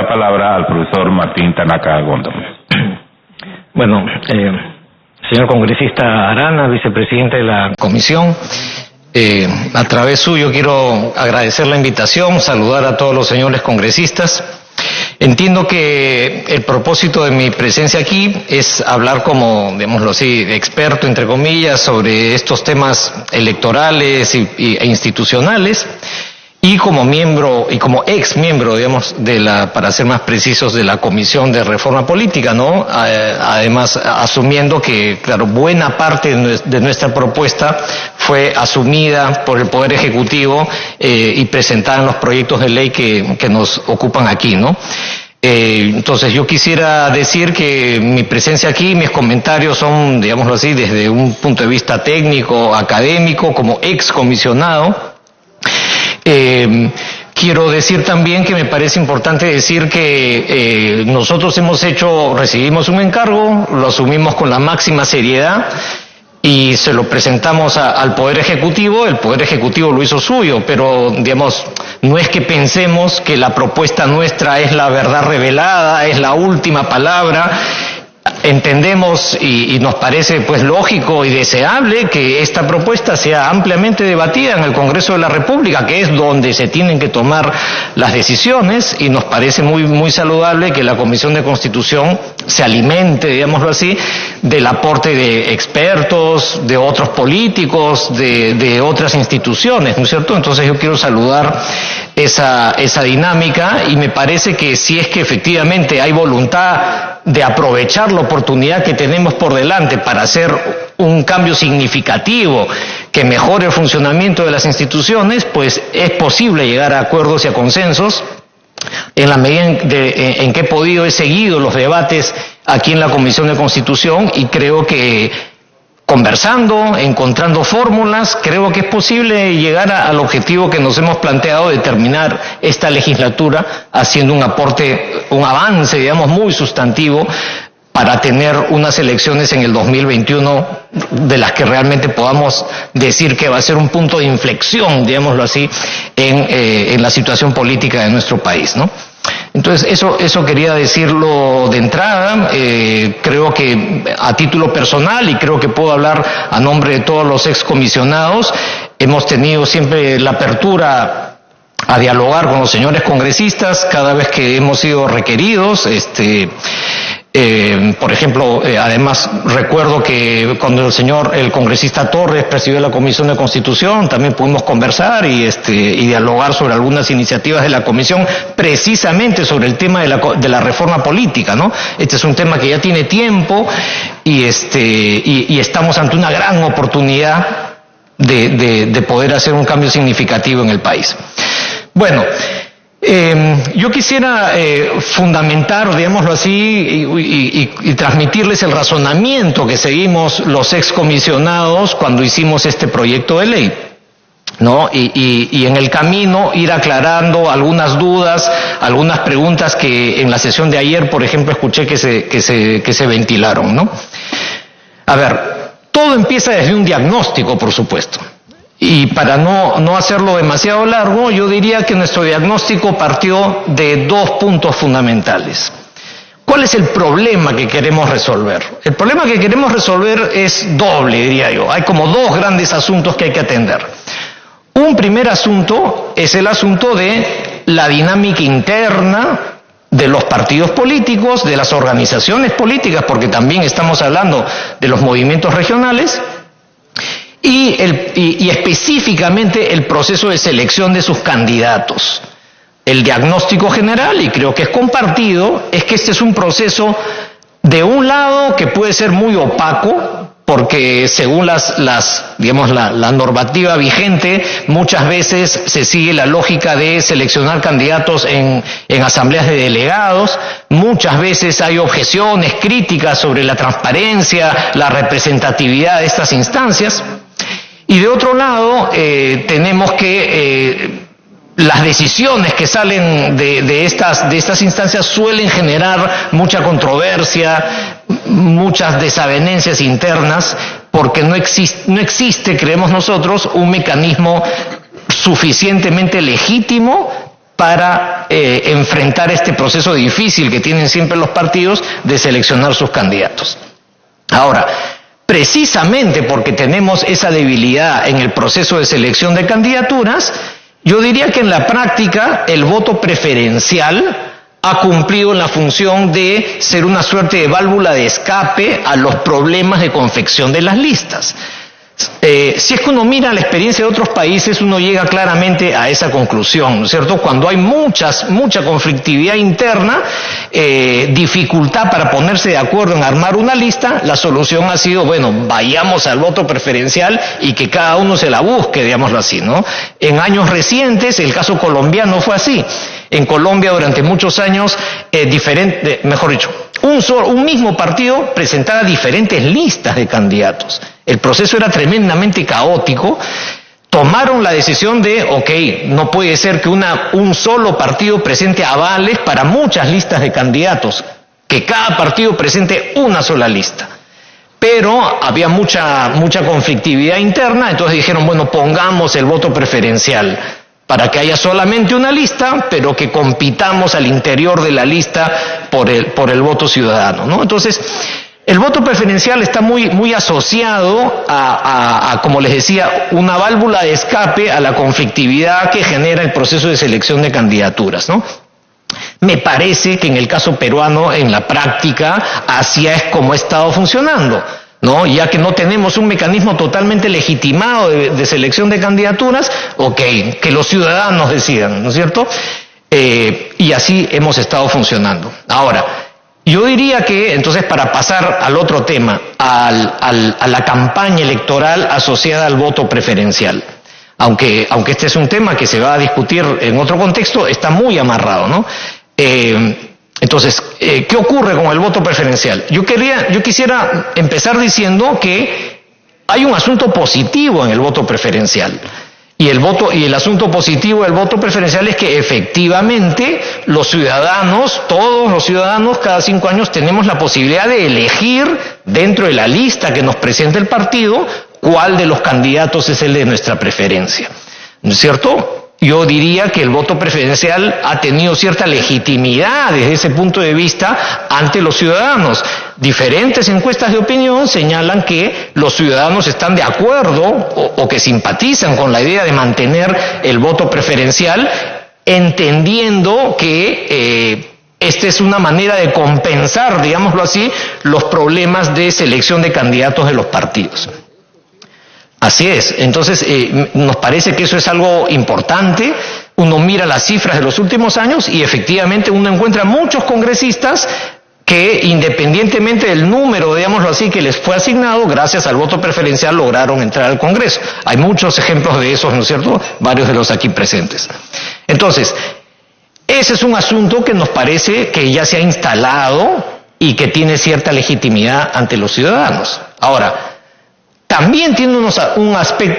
la palabra al profesor Martín Tanaka Gondo. Bueno, señor congresista Arana, vicepresidente de la comisión, a través suyo quiero agradecer la invitación, saludar a todos los señores congresistas. Entiendo que el propósito de mi presencia aquí es hablar como, digámoslo así, experto, entre comillas, sobre estos temas electorales e institucionales, y como miembro, y como ex miembro, digamos, para ser más precisos, de la Comisión de Reforma Política, ¿no? Además, asumiendo que, claro, buena parte de nuestra propuesta fue asumida por el Poder Ejecutivo y presentada en los proyectos de ley que nos ocupan aquí, ¿no? Entonces yo quisiera decir que mi presencia aquí, mis comentarios son, digámoslo así, desde un punto de vista técnico, académico, como ex comisionado. Quiero decir también que me parece importante decir que nosotros recibimos un encargo, lo asumimos con la máxima seriedad y se lo presentamos al Poder Ejecutivo. El Poder Ejecutivo lo hizo suyo, pero, digamos, no es que pensemos que la propuesta nuestra es la verdad revelada, es la última palabra. Entendemos y nos parece pues lógico y deseable que esta propuesta sea ampliamente debatida en el Congreso de la República, que es donde se tienen que tomar las decisiones, y nos parece muy saludable que la Comisión de Constitución se alimente, digámoslo así, del aporte de expertos, de otros políticos, de otras instituciones, ¿no es cierto? Entonces yo quiero saludar esa dinámica, y me parece que si es que efectivamente hay voluntad de aprovechar la oportunidad que tenemos por delante para hacer un cambio significativo que mejore el funcionamiento de las instituciones, pues es posible llegar a acuerdos y a consensos. En la medida en que he seguido los debates aquí en la Comisión de Constitución, y creo que conversando, encontrando fórmulas, creo que es posible llegar al objetivo que nos hemos planteado de terminar esta legislatura haciendo un aporte, un avance, digamos, muy sustantivo para tener unas elecciones en el 2021 de las que realmente podamos decir que va a ser un punto de inflexión, digámoslo así, en la situación política de nuestro país, ¿no? Entonces, eso quería decirlo de entrada. Creo que a título personal, y creo que puedo hablar a nombre de todos los excomisionados, hemos tenido siempre la apertura a dialogar con los señores congresistas cada vez que hemos sido requeridos. Por ejemplo, además recuerdo que cuando el congresista Torres presidió la Comisión de Constitución, también pudimos conversar y dialogar sobre algunas iniciativas de la Comisión, precisamente sobre el tema de la reforma política, ¿no? Este es un tema que ya tiene tiempo y estamos ante una gran oportunidad de poder hacer un cambio significativo en el país. Bueno, yo quisiera fundamentar, digámoslo así, y transmitirles el razonamiento que seguimos los excomisionados cuando hicimos este proyecto de ley, ¿no? Y en el camino ir aclarando algunas dudas, algunas preguntas que en la sesión de ayer, por ejemplo, escuché que se ventilaron, ¿no? A ver, todo empieza desde un diagnóstico, por supuesto. Y para no hacerlo demasiado largo, yo diría que nuestro diagnóstico partió de dos puntos fundamentales. ¿Cuál es el problema que queremos resolver? El problema que queremos resolver es doble, diría yo. Hay como dos grandes asuntos que hay que atender. Un primer asunto es el asunto de la dinámica interna de los partidos políticos, de las organizaciones políticas, porque también estamos hablando de los movimientos regionales, y específicamente el proceso de selección de sus candidatos. El diagnóstico general, y creo que es compartido, es que este es un proceso, de un lado, que puede ser muy opaco, porque según la normativa vigente, muchas veces se sigue la lógica de seleccionar candidatos en asambleas de delegados. Muchas veces hay objeciones, críticas sobre la transparencia, la representatividad de estas instancias. Y de otro lado, tenemos que las decisiones que salen de estas instancias suelen generar mucha controversia, muchas desavenencias internas, porque no existe, creemos nosotros, un mecanismo suficientemente legítimo para enfrentar este proceso difícil que tienen siempre los partidos de seleccionar sus candidatos. Ahora, precisamente porque tenemos esa debilidad en el proceso de selección de candidaturas, yo diría que en la práctica el voto preferencial ha cumplido la función de ser una suerte de válvula de escape a los problemas de confección de las listas. Si es que uno mira la experiencia de otros países, uno llega claramente a esa conclusión, ¿no es cierto? Cuando hay mucha conflictividad interna, dificultad para ponerse de acuerdo en armar una lista, la solución ha sido, bueno, vayamos al voto preferencial y que cada uno se la busque, digámoslo así, ¿no? En años recientes, el caso colombiano fue así. En Colombia durante muchos años, un mismo partido presentaba diferentes listas de candidatos. El proceso era tremendamente caótico. Tomaron la decisión de, no puede ser que un solo partido presente avales para muchas listas de candidatos, que cada partido presente una sola lista. Pero había mucha conflictividad interna, entonces dijeron, bueno, pongamos el voto preferencial, para que haya solamente una lista, pero que compitamos al interior de la lista por el voto ciudadano, ¿no? Entonces, el voto preferencial está muy asociado a, como les decía, una válvula de escape a la conflictividad que genera el proceso de selección de candidaturas, ¿no? Me parece que en el caso peruano, en la práctica, así es como ha estado funcionando, ¿no? Ya que no tenemos un mecanismo totalmente legitimado de selección de candidaturas, que los ciudadanos decidan, ¿no es cierto? Y así hemos estado funcionando. Ahora, yo diría que, entonces, para pasar al otro tema, a la campaña electoral asociada al voto preferencial, aunque este es un tema que se va a discutir en otro contexto, está muy amarrado, ¿no? Entonces, ¿qué ocurre con el voto preferencial? Yo quisiera empezar diciendo que hay un asunto positivo en el voto preferencial. Y el asunto positivo del voto preferencial es que efectivamente los ciudadanos, todos los ciudadanos, cada 5 años tenemos la posibilidad de elegir dentro de la lista que nos presenta el partido cuál de los candidatos es el de nuestra preferencia. ¿No es cierto? Yo diría que el voto preferencial ha tenido cierta legitimidad desde ese punto de vista ante los ciudadanos. Diferentes encuestas de opinión señalan que los ciudadanos están de acuerdo o que simpatizan con la idea de mantener el voto preferencial, entendiendo que esta es una manera de compensar, digámoslo así, los problemas de selección de candidatos de los partidos. Así es, entonces nos parece que eso es algo importante. Uno mira las cifras de los últimos años y efectivamente uno encuentra muchos congresistas que, independientemente del número, digámoslo así, que les fue asignado, gracias al voto preferencial lograron entrar al Congreso. Hay muchos ejemplos de esos, ¿no es cierto? Varios de los aquí presentes. Entonces, ese es un asunto que nos parece que ya se ha instalado y que tiene cierta legitimidad ante los ciudadanos. Ahora, también tiene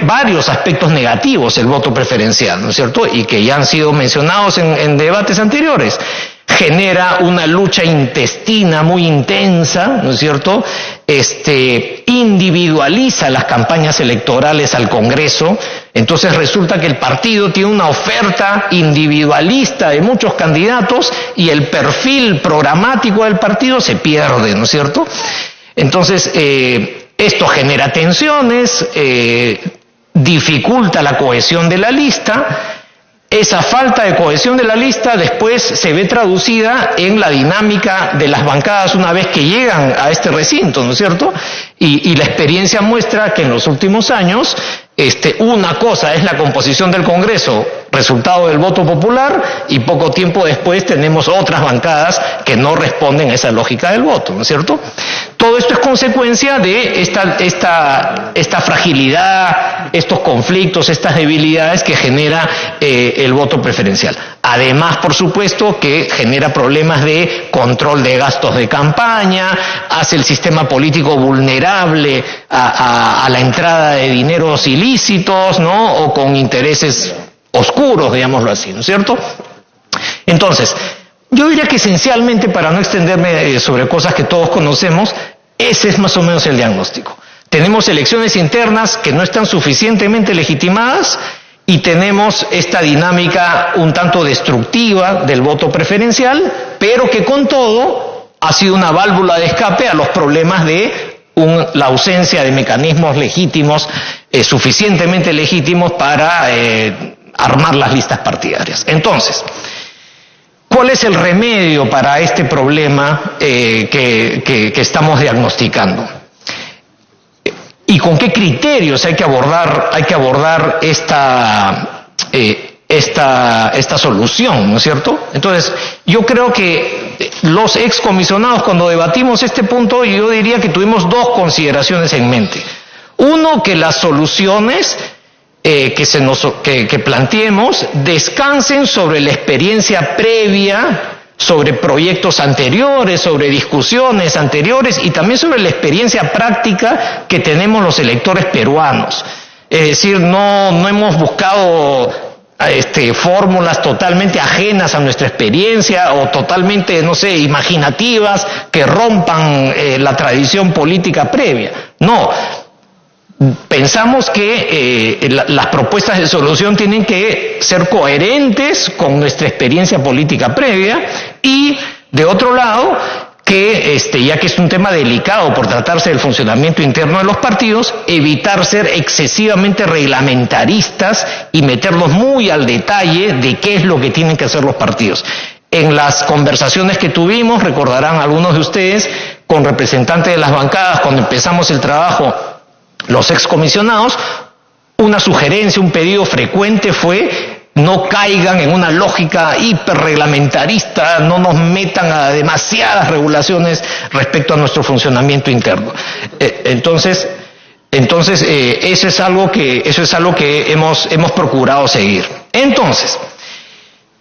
varios aspectos negativos el voto preferencial, ¿no es cierto? Y que ya han sido mencionados en debates anteriores. Genera una lucha intestina muy intensa, ¿no es cierto? Individualiza las campañas electorales al Congreso. Entonces resulta que el partido tiene una oferta individualista de muchos candidatos y el perfil programático del partido se pierde, ¿no es cierto? Entonces, esto genera tensiones, dificulta la cohesión de la lista. Esa falta de cohesión de la lista después se ve traducida en la dinámica de las bancadas una vez que llegan a este recinto, ¿no es cierto? Y la experiencia muestra que en los últimos años, una cosa es la composición del Congreso, resultado del voto popular, y poco tiempo después tenemos otras bancadas que no responden a esa lógica del voto, ¿no es cierto? Todo esto es consecuencia de esta fragilidad, estos conflictos, estas debilidades que genera el voto preferencial. Además, por supuesto, que genera problemas de control de gastos de campaña, hace el sistema político vulnerable a la entrada de dineros ilícitos, ¿no? O con intereses oscuros, digámoslo así, ¿no es cierto? Entonces, yo diría que esencialmente, para no extenderme sobre cosas que todos conocemos, ese es más o menos el diagnóstico. Tenemos elecciones internas que no están suficientemente legitimadas y tenemos esta dinámica un tanto destructiva del voto preferencial, pero que con todo ha sido una válvula de escape a los problemas de la ausencia de mecanismos legítimos, suficientemente legítimos para armar las listas partidarias. Entonces, ¿cuál es el remedio para este problema que estamos diagnosticando? ¿Y con qué criterios hay que abordar esta solución, ¿no es cierto? Entonces, yo creo que los excomisionados, cuando debatimos este punto, yo diría que tuvimos dos consideraciones en mente. Uno, que las soluciones que planteemos descansen sobre la experiencia previa, sobre proyectos anteriores, sobre discusiones anteriores y también sobre la experiencia práctica que tenemos los electores peruanos. Es decir, no hemos buscado fórmulas totalmente ajenas a nuestra experiencia o totalmente, no sé, imaginativas que rompan la tradición política previa. No. Pensamos que las propuestas de solución tienen que ser coherentes con nuestra experiencia política previa y, de otro lado, que ya que es un tema delicado por tratarse del funcionamiento interno de los partidos, evitar ser excesivamente reglamentaristas y meternos muy al detalle de qué es lo que tienen que hacer los partidos. En las conversaciones que tuvimos, recordarán algunos de ustedes, con representantes de las bancadas, cuando empezamos el trabajo, los excomisionados, una sugerencia, un pedido frecuente fue: no caigan en una lógica hiperreglamentarista, no nos metan a demasiadas regulaciones respecto a nuestro funcionamiento interno. Entonces, eso es algo que hemos procurado seguir. Entonces,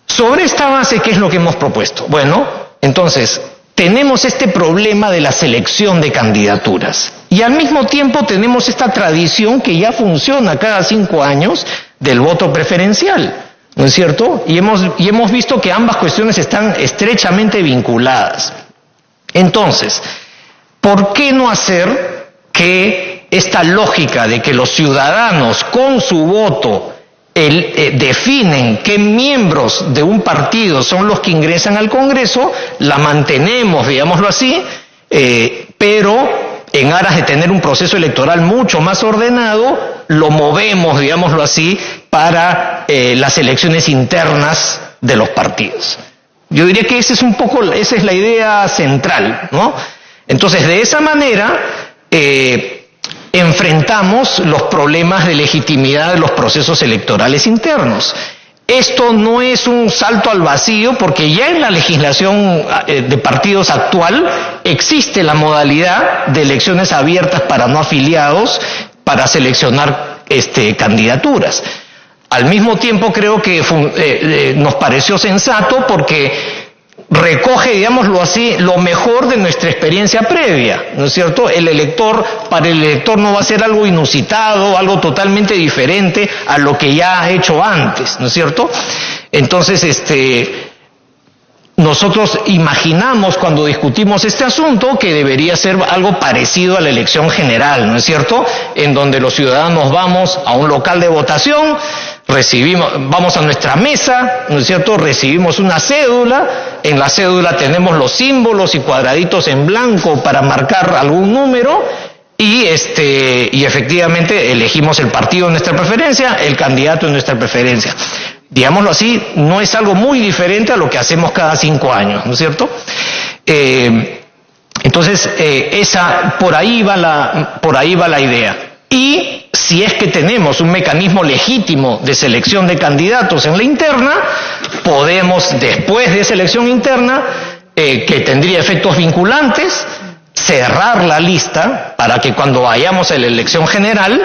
sobre esta base, ¿qué es lo que hemos propuesto? Bueno, entonces, tenemos este problema de la selección de candidaturas. Y al mismo tiempo tenemos esta tradición que ya funciona cada 5 años del voto preferencial, ¿no es cierto? Y hemos visto que ambas cuestiones están estrechamente vinculadas. Entonces, ¿por qué no hacer que esta lógica de que los ciudadanos con su voto definen qué miembros de un partido son los que ingresan al Congreso, la mantenemos, digámoslo así, pero en aras de tener un proceso electoral mucho más ordenado, lo movemos, digámoslo así, para las elecciones internas de los partidos? Yo diría que esa es la idea central, ¿no? Entonces, de esa manera, enfrentamos los problemas de legitimidad de los procesos electorales internos. Esto no es un salto al vacío, porque ya en la legislación de partidos actual existe la modalidad de elecciones abiertas para no afiliados para seleccionar candidaturas. Al mismo tiempo, creo que nos pareció sensato porque recoge, digámoslo así, lo mejor de nuestra experiencia previa, ¿no es cierto? Para el elector no va a ser algo inusitado, algo totalmente diferente a lo que ya ha hecho antes, ¿no es cierto? Entonces, nosotros imaginamos cuando discutimos este asunto que debería ser algo parecido a la elección general, ¿no es cierto? En donde los ciudadanos vamos a un local de votación, vamos a nuestra mesa, ¿no es cierto? Recibimos una cédula, en la cédula tenemos los símbolos y cuadraditos en blanco para marcar algún número y efectivamente elegimos el partido de nuestra preferencia, el candidato de nuestra preferencia. Digámoslo así, no es algo muy diferente a lo que hacemos cada 5 años, ¿no es cierto? Entonces, por ahí va la idea. Y si es que tenemos un mecanismo legítimo de selección de candidatos en la interna, podemos, después de esa elección interna, que tendría efectos vinculantes, cerrar la lista para que cuando vayamos a la elección general,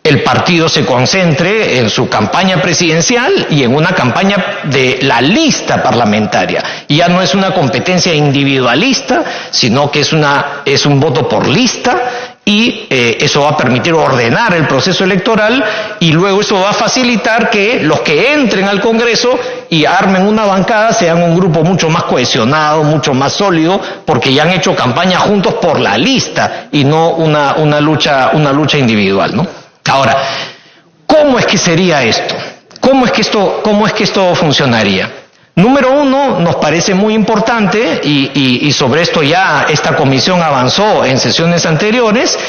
el partido se concentre en su campaña presidencial y en una campaña de la lista parlamentaria. Y ya no es una competencia individualista, sino que es un voto por lista, y eso va a permitir ordenar el proceso electoral, y luego eso va a facilitar que los que entren al Congreso y armen una bancada sean un grupo mucho más cohesionado, mucho más sólido, porque ya han hecho campaña juntos por la lista y no una lucha individual, ¿no? Ahora, ¿Cómo es que sería esto? ¿Cómo es que esto funcionaría? Número uno, nos parece muy importante, y sobre esto ya esta comisión avanzó en sesiones anteriores,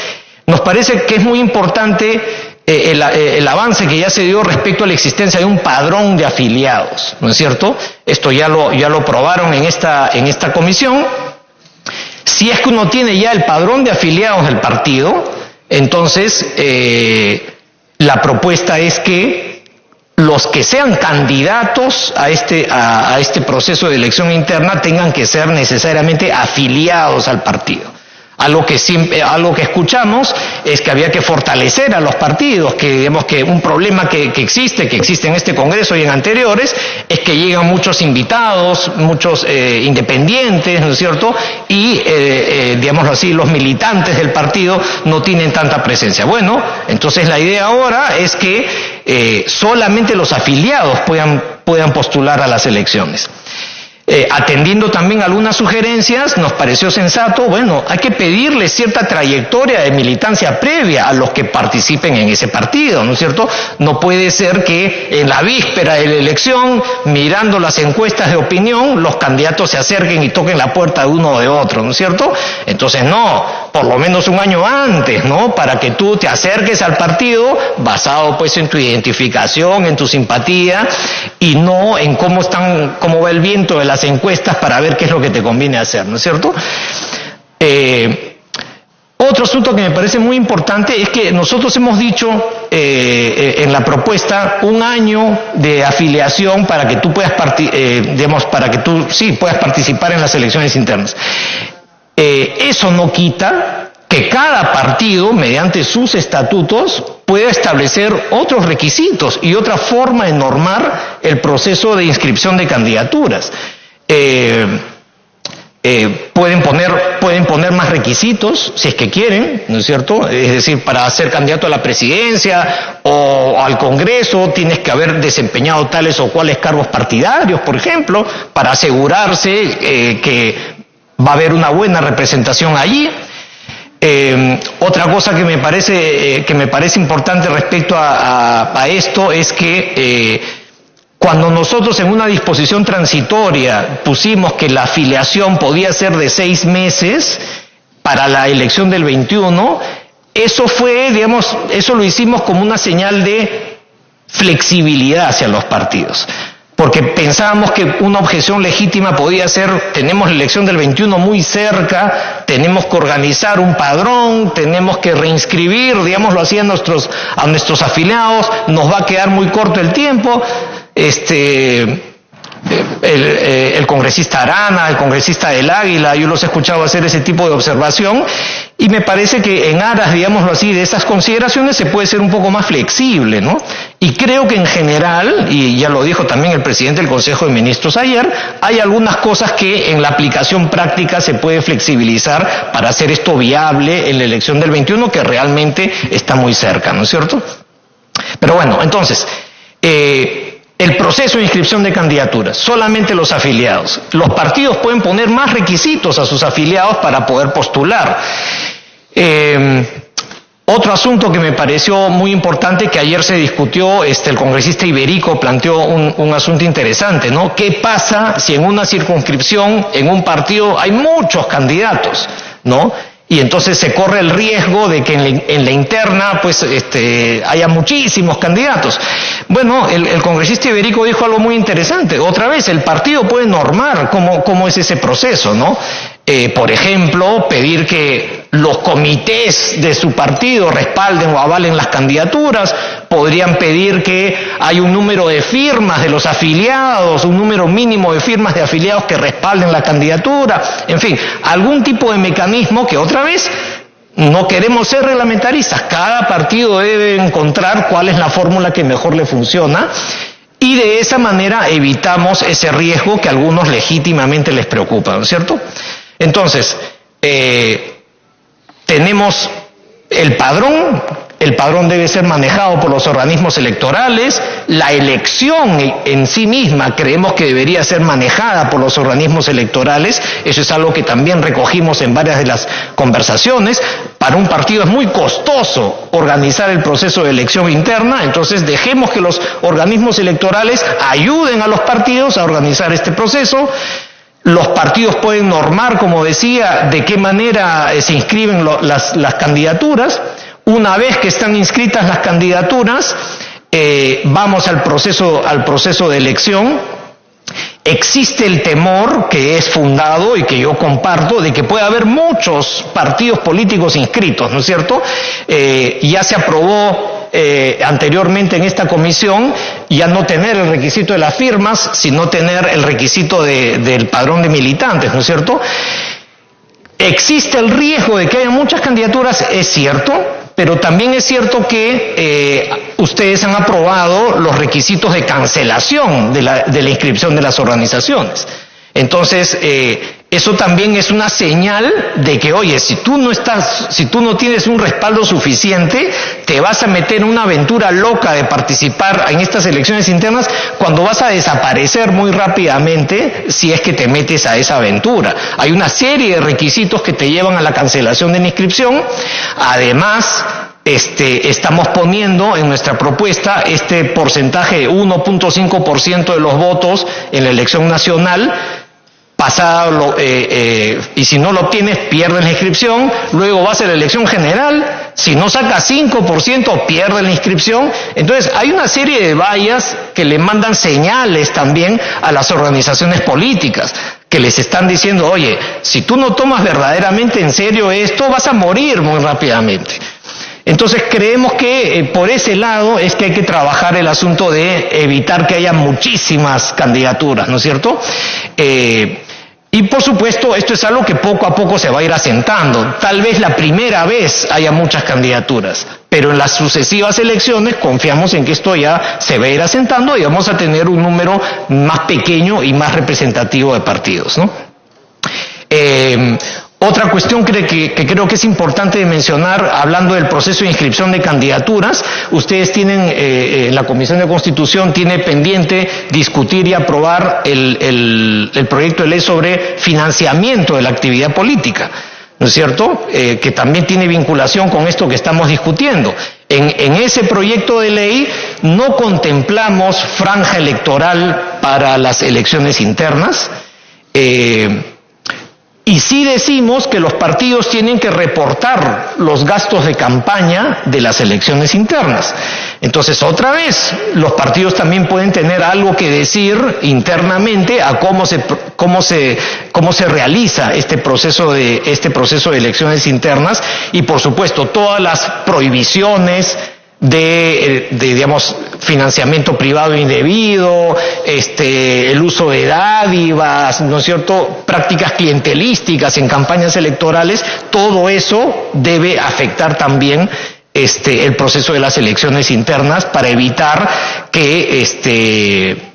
nos parece que es muy importante el avance que ya se dio respecto a la existencia de un padrón de afiliados, ¿no es cierto? Esto ya lo probaron en esta comisión. Si es que uno tiene ya el padrón de afiliados del partido, entonces la propuesta es que los que sean candidatos a este proceso de elección interna tengan que ser necesariamente afiliados al partido. Algo que escuchamos es que había que fortalecer a los partidos, que digamos que un problema que existe en este Congreso y en anteriores, es que llegan muchos invitados, muchos independientes, ¿no es cierto? Y, digámoslo así, los militantes del partido no tienen tanta presencia. Bueno, entonces la idea ahora es que solamente los afiliados puedan postular a las elecciones. Atendiendo también algunas sugerencias, nos pareció sensato, bueno, hay que pedirle cierta trayectoria de militancia previa a los que participen en ese partido, ¿no es cierto? No puede ser que en la víspera de la elección, mirando las encuestas de opinión, los candidatos se acerquen y toquen la puerta de uno o de otro, ¿no es cierto? Entonces no, por lo menos un año antes, ¿no? Para que tú te acerques al partido basado pues en tu identificación, en tu simpatía, y no en cómo va el viento de las encuestas para ver qué es lo que te conviene hacer, ¿no es cierto? Otro asunto que me parece muy importante es que nosotros hemos dicho en la propuesta un año de afiliación para que tú puedas puedas participar en las elecciones internas. Eso no quita que cada partido, mediante sus estatutos, pueda establecer otros requisitos y otra forma de normar el proceso de inscripción de candidaturas. Pueden poner más requisitos si es que quieren, ¿no es cierto? Es decir, para ser candidato a la presidencia o al Congreso tienes que haber desempeñado tales o cuales cargos partidarios, por ejemplo, para asegurarse que va a haber una buena representación allí. Otra cosa que me parece importante respecto a esto es que cuando nosotros en una disposición transitoria pusimos que la afiliación podía ser de 6 meses para la elección del 21, eso lo hicimos como una señal de flexibilidad hacia los partidos. Porque pensábamos que una objeción legítima podía ser, tenemos la elección del 21 muy cerca, tenemos que organizar un padrón, tenemos que reinscribir, digámoslo así, a nuestros afiliados, nos va a quedar muy corto el tiempo. El congresista Arana, el congresista del Águila, yo los he escuchado hacer ese tipo de observación y me parece que en aras, digámoslo así, de esas consideraciones se puede ser un poco más flexible, ¿no? Y creo que en general, y ya lo dijo también el presidente del Consejo de Ministros ayer, hay algunas cosas que en la aplicación práctica se puede flexibilizar para hacer esto viable en la elección del 21, que realmente está muy cerca, ¿no es cierto? Pero bueno, entonces, el proceso de inscripción de candidaturas, solamente los afiliados. Los partidos pueden poner más requisitos a sus afiliados para poder postular. Otro asunto que me pareció muy importante que ayer se discutió, el congresista Iberico planteó un asunto interesante, ¿no? ¿Qué pasa si en una circunscripción, en un partido, hay muchos candidatos, ¿no? Y entonces se corre el riesgo de que en la interna pues haya muchísimos candidatos. Bueno, el congresista Iberico dijo algo muy interesante. Otra vez, el partido puede normar cómo es ese proceso, ¿no? Por ejemplo, pedir que los comités de su partido respalden o avalen las candidaturas, podrían pedir que haya un número de firmas de los afiliados, un número mínimo de firmas de afiliados que respalden la candidatura, en fin, algún tipo de mecanismo que otra vez no queremos ser reglamentaristas, cada partido debe encontrar cuál es la fórmula que mejor le funciona. Y de esa manera evitamos ese riesgo que a algunos legítimamente les preocupa, ¿no es cierto? Entonces, tenemos el padrón debe ser manejado por los organismos electorales, la elección en sí misma creemos que debería ser manejada por los organismos electorales, eso es algo que también recogimos en varias de las conversaciones. para un partido es muy costoso organizar el proceso de elección interna, entonces dejemos que los organismos electorales ayuden a los partidos a organizar este proceso. Los partidos pueden normar, como decía, de qué manera se inscriben las candidaturas. Una vez que están inscritas las candidaturas, vamos al proceso de elección. Existe el temor, que es fundado y que yo comparto, de que puede haber muchos partidos políticos inscritos, ¿no es cierto? Ya se aprobó anteriormente en esta comisión ya no tener el requisito de las firmas, sino tener el requisito del padrón de militantes, ¿no es cierto? Existe el riesgo de que haya muchas candidaturas, es cierto, pero también es cierto que ustedes han aprobado los requisitos de cancelación de la inscripción de las organizaciones. Entonces, eso también es una señal de que, oye, si tú no tienes un respaldo suficiente, te vas a meter en una aventura loca de participar en estas elecciones internas cuando vas a desaparecer muy rápidamente si es que te metes a esa aventura. Hay una serie de requisitos que te llevan a la cancelación de la inscripción. Además, estamos poniendo en nuestra propuesta este porcentaje de 1.5% de los votos en la elección nacional. Y si no lo obtienes, pierdes la inscripción. Luego vas a la elección general, si no sacas 5%, pierdes la inscripción. Entonces hay una serie de vallas que le mandan señales también a las organizaciones políticas, que les están diciendo, oye, si tú no tomas verdaderamente en serio esto, vas a morir muy rápidamente. Entonces creemos que por ese lado es que hay que trabajar el asunto de evitar que haya muchísimas candidaturas, ¿no es cierto? Y por supuesto esto es algo que poco a poco se va a ir asentando. Tal vez la primera vez haya muchas candidaturas, pero en las sucesivas elecciones confiamos en que esto ya se va a ir asentando y vamos a tener un número más pequeño y más representativo de partidos, ¿no? Otra cuestión que creo que es importante mencionar, hablando del proceso de inscripción de candidaturas, ustedes tienen, la Comisión de Constitución tiene pendiente discutir y aprobar el proyecto de ley sobre financiamiento de la actividad política, ¿no es cierto? Que también tiene vinculación con esto que estamos discutiendo. En ese proyecto de ley no contemplamos franja electoral para las elecciones internas, y sí decimos que los partidos tienen que reportar los gastos de campaña de las elecciones internas. Entonces, otra vez, los partidos también pueden tener algo que decir internamente a cómo se realiza este proceso de elecciones internas y, por supuesto, todas las prohibiciones digamos, financiamiento privado indebido, el uso de dádivas, ¿no es cierto?, prácticas clientelísticas en campañas electorales, todo eso debe afectar también el proceso de las elecciones internas para evitar que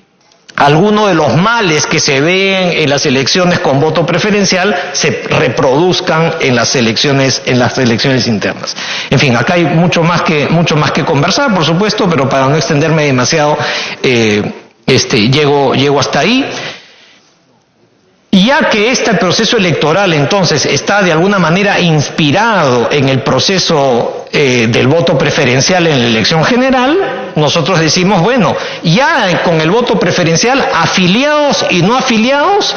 algunos de los males que se ven en las elecciones con voto preferencial se reproduzcan en las elecciones internas. En fin, acá hay mucho más que conversar, por supuesto, pero para no extenderme demasiado, llego hasta ahí. Y ya que este proceso electoral entonces está de alguna manera inspirado en el proceso del voto preferencial en la elección general, nosotros decimos, bueno, ya con el voto preferencial, afiliados y no afiliados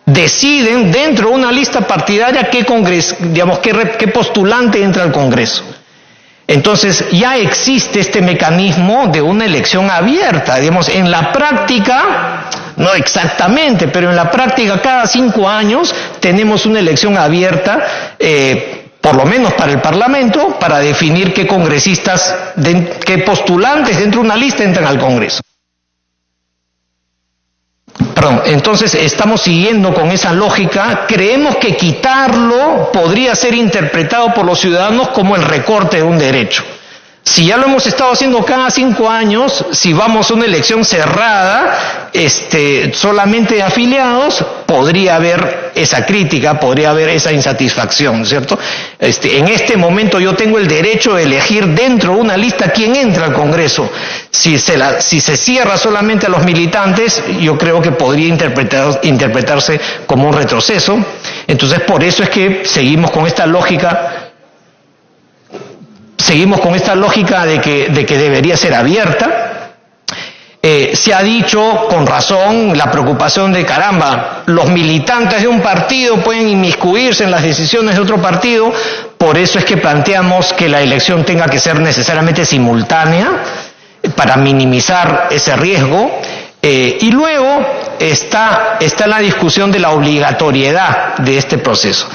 deciden dentro de una lista partidaria qué postulante entra al Congreso. Entonces ya existe este mecanismo de una elección abierta, digamos, en la práctica, no exactamente, pero en la práctica cada 5 años tenemos una elección abierta, por lo menos para el Parlamento, para definir qué congresistas, qué postulantes dentro de una lista entran al Congreso. Entonces estamos siguiendo con esa lógica. Creemos que quitarlo podría ser interpretado por los ciudadanos como el recorte de un derecho. Si ya lo hemos estado haciendo cada 5 años, si vamos a una elección cerrada, solamente de afiliados, podría haber esa crítica, podría haber esa insatisfacción, ¿no es cierto? En este momento yo tengo el derecho de elegir dentro de una lista quién entra al Congreso. Si se cierra solamente a los militantes, yo creo que podría interpretarse como un retroceso. Entonces, por eso es que seguimos con esta lógica. seguimos con esta lógica de que debería ser abierta. Se ha dicho con razón la preocupación de caramba, los militantes de un partido pueden inmiscuirse en las decisiones de otro partido, por eso es que planteamos que la elección tenga que ser necesariamente simultánea para minimizar ese riesgo. Y luego está la discusión de la obligatoriedad de este proceso.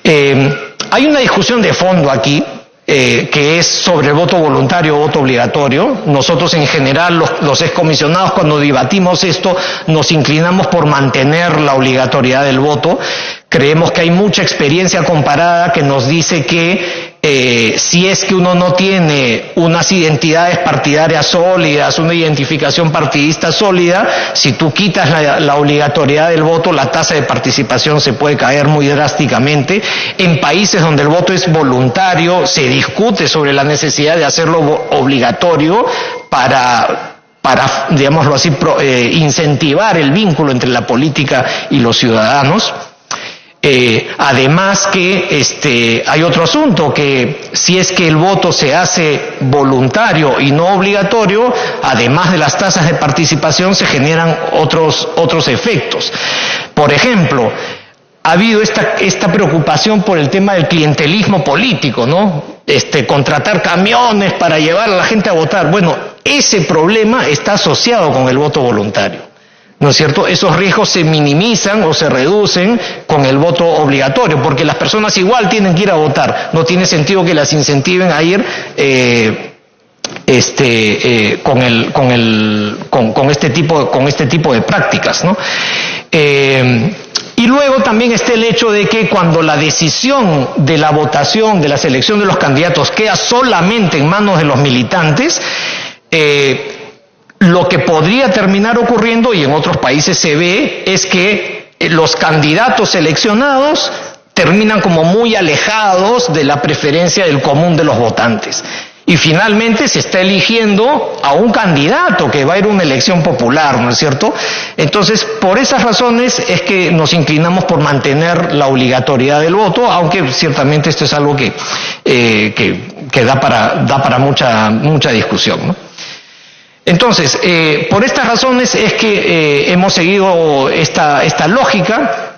Hay una discusión de fondo aquí, que es sobre el voto voluntario o voto obligatorio. Nosotros en general, los excomisionados, cuando debatimos esto, nos inclinamos por mantener la obligatoriedad del voto. Creemos que hay mucha experiencia comparada que nos dice que si es que uno no tiene unas identidades partidarias sólidas, una identificación partidista sólida, si tú quitas la obligatoriedad del voto, la tasa de participación se puede caer muy drásticamente. En países donde el voto es voluntario, se discute sobre la necesidad de hacerlo obligatorio para digámoslo así, incentivar el vínculo entre la política y los ciudadanos. Además que hay otro asunto, que si es que el voto se hace voluntario y no obligatorio, además de las tasas de participación se generan otros efectos. Por ejemplo, ha habido esta preocupación por el tema del clientelismo político, ¿no? Contratar camiones para llevar a la gente a votar. Bueno, ese problema está asociado con el voto voluntario, ¿no es cierto? Esos riesgos se minimizan o se reducen con el voto obligatorio, porque las personas igual tienen que ir a votar. No tiene sentido que las incentiven a ir con este tipo de prácticas, ¿no? Y luego también está el hecho de que cuando la decisión de la votación, de la selección de los candidatos queda solamente en manos de los militantes, lo que podría terminar ocurriendo, y en otros países se ve, es que los candidatos seleccionados terminan como muy alejados de la preferencia del común de los votantes. Y finalmente se está eligiendo a un candidato que va a ir a una elección popular, ¿no es cierto? Entonces, por esas razones es que nos inclinamos por mantener la obligatoriedad del voto, aunque ciertamente esto es algo que da para mucha discusión, ¿no? Entonces, por estas razones es que hemos seguido esta lógica.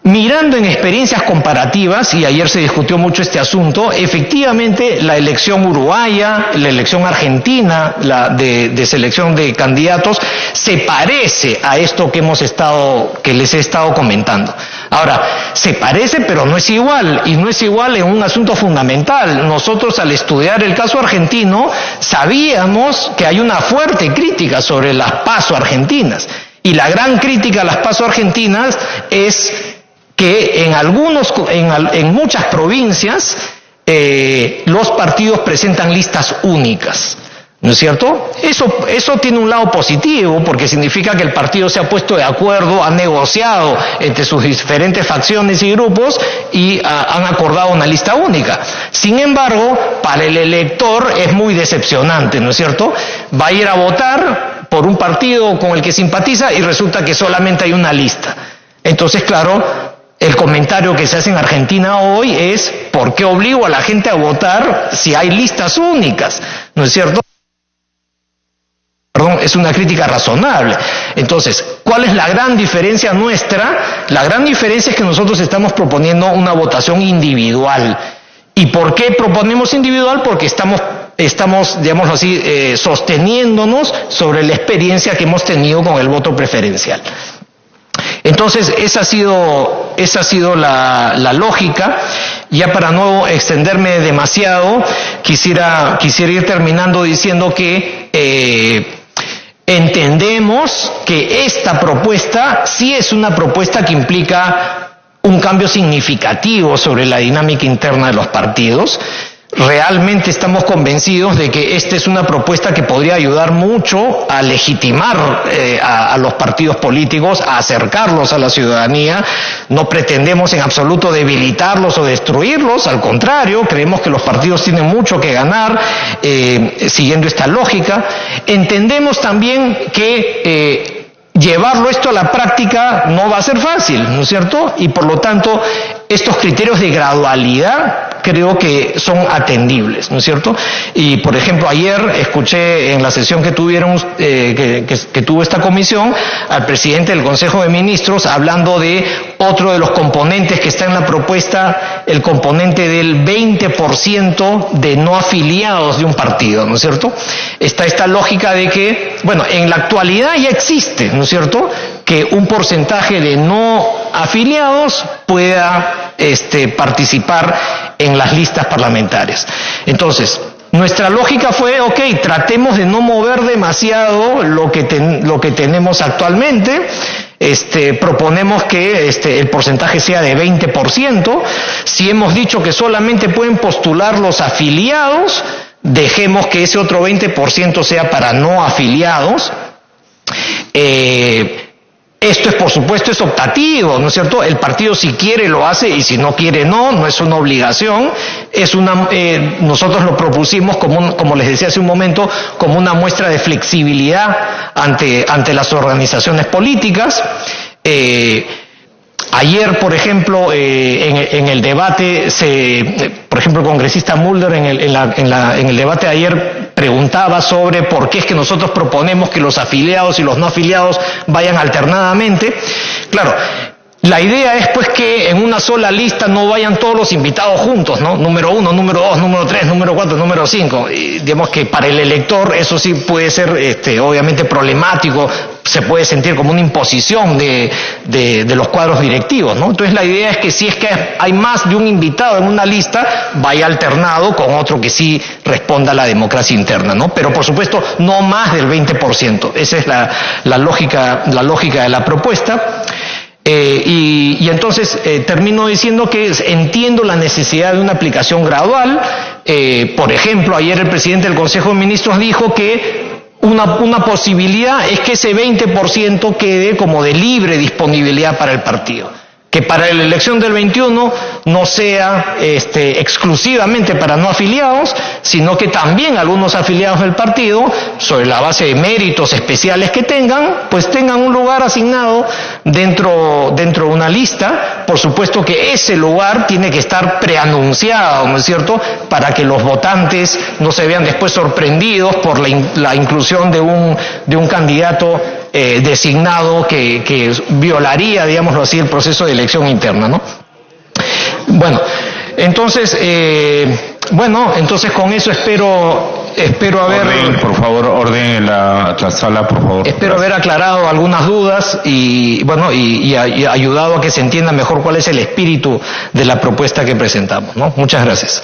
Mirando en experiencias comparativas, y ayer se discutió mucho este asunto, efectivamente la elección uruguaya, la elección argentina, la de selección de candidatos, se parece a esto que les he estado comentando. Ahora, se parece, pero no es igual, y no es igual en un asunto fundamental. Nosotros, al estudiar el caso argentino, sabíamos que hay una fuerte crítica sobre las PASO argentinas, y la gran crítica a las PASO argentinas es que en muchas provincias los partidos presentan listas únicas, ¿no es cierto? Eso tiene un lado positivo, porque significa que el partido se ha puesto de acuerdo, ha negociado entre sus diferentes facciones y grupos y han acordado una lista única. Sin embargo, para el elector es muy decepcionante, ¿no es cierto? Va a ir a votar por un partido con el que simpatiza y resulta que solamente hay una lista. Entonces, claro, el comentario que se hace en Argentina hoy es: ¿por qué obligo a la gente a votar si hay listas únicas? ¿No es cierto? Perdón, es una crítica razonable. Entonces, ¿cuál es la gran diferencia nuestra? La gran diferencia es que nosotros estamos proponiendo una votación individual. ¿Y por qué proponemos individual? Porque estamos, digámoslo así, sosteniéndonos sobre la experiencia que hemos tenido con el voto preferencial. Entonces, esa ha sido la lógica. Ya para no extenderme demasiado, quisiera ir terminando diciendo que entendemos que esta propuesta sí es una propuesta que implica un cambio significativo sobre la dinámica interna de los partidos. Realmente estamos convencidos de que esta es una propuesta que podría ayudar mucho a legitimar a los partidos políticos, a acercarlos a la ciudadanía. No pretendemos en absoluto debilitarlos o destruirlos, al contrario, creemos que los partidos tienen mucho que ganar siguiendo esta lógica. Entendemos también que llevarlo esto a la práctica no va a ser fácil, ¿no es cierto? Y por lo tanto, estos criterios de gradualidad creo que son atendibles, ¿no es cierto? Y, por ejemplo, ayer escuché en la sesión que tuvieron, que tuvo esta comisión, al presidente del Consejo de Ministros hablando de otro de los componentes que está en la propuesta, el componente del 20% de no afiliados de un partido, ¿no es cierto? Está esta lógica de que, bueno, en la actualidad ya existe, ¿no es cierto?, que un porcentaje de no afiliados pueda participar en las listas parlamentarias. Entonces, nuestra lógica fue, tratemos de no mover demasiado lo que tenemos actualmente. Proponemos que el porcentaje sea de 20%. Si hemos dicho que solamente pueden postular los afiliados, dejemos que ese otro 20% sea para no afiliados. Esto es, por supuesto, es optativo, ¿no es cierto? El partido si quiere lo hace y si no quiere no es una obligación, nosotros lo propusimos como les decía hace un momento, como una muestra de flexibilidad ante las organizaciones políticas. Ayer, por ejemplo, en el debate, por ejemplo, el congresista Mulder en el debate de ayer preguntaba sobre por qué es que nosotros proponemos que los afiliados y los no afiliados vayan alternadamente. Claro, la idea es pues que en una sola lista no vayan todos los invitados juntos, ¿no? Número 1, número 2, número 3, número 4, número 5. Y digamos que para el elector eso sí puede ser obviamente problemático, se puede sentir como una imposición de los cuadros directivos, ¿no? Entonces la idea es que si es que hay más de un invitado en una lista, vaya alternado con otro que sí responda a la democracia interna, ¿no? Pero por supuesto no más del 20%. Esa es la lógica de la propuesta. Y entonces termino diciendo que entiendo la necesidad de una aplicación gradual. Por ejemplo, ayer el presidente del Consejo de Ministros dijo que una posibilidad es que ese 20% quede como de libre disponibilidad para el partido. Que para la elección del 21 no sea exclusivamente para no afiliados, sino que también algunos afiliados del partido, sobre la base de méritos especiales que tengan, pues tengan un lugar asignado dentro de una lista. Por supuesto que ese lugar tiene que estar preanunciado, ¿no es cierto?, para que los votantes no se vean después sorprendidos por la inclusión de un candidato designado que violaría, digámoslo así, el proceso de elección interna, ¿no? Bueno, entonces con eso espero haber... Orden, por favor, orden en la sala, por favor. Espero haber aclarado algunas dudas y ayudado a que se entienda mejor cuál es el espíritu de la propuesta que presentamos, ¿no? Muchas gracias.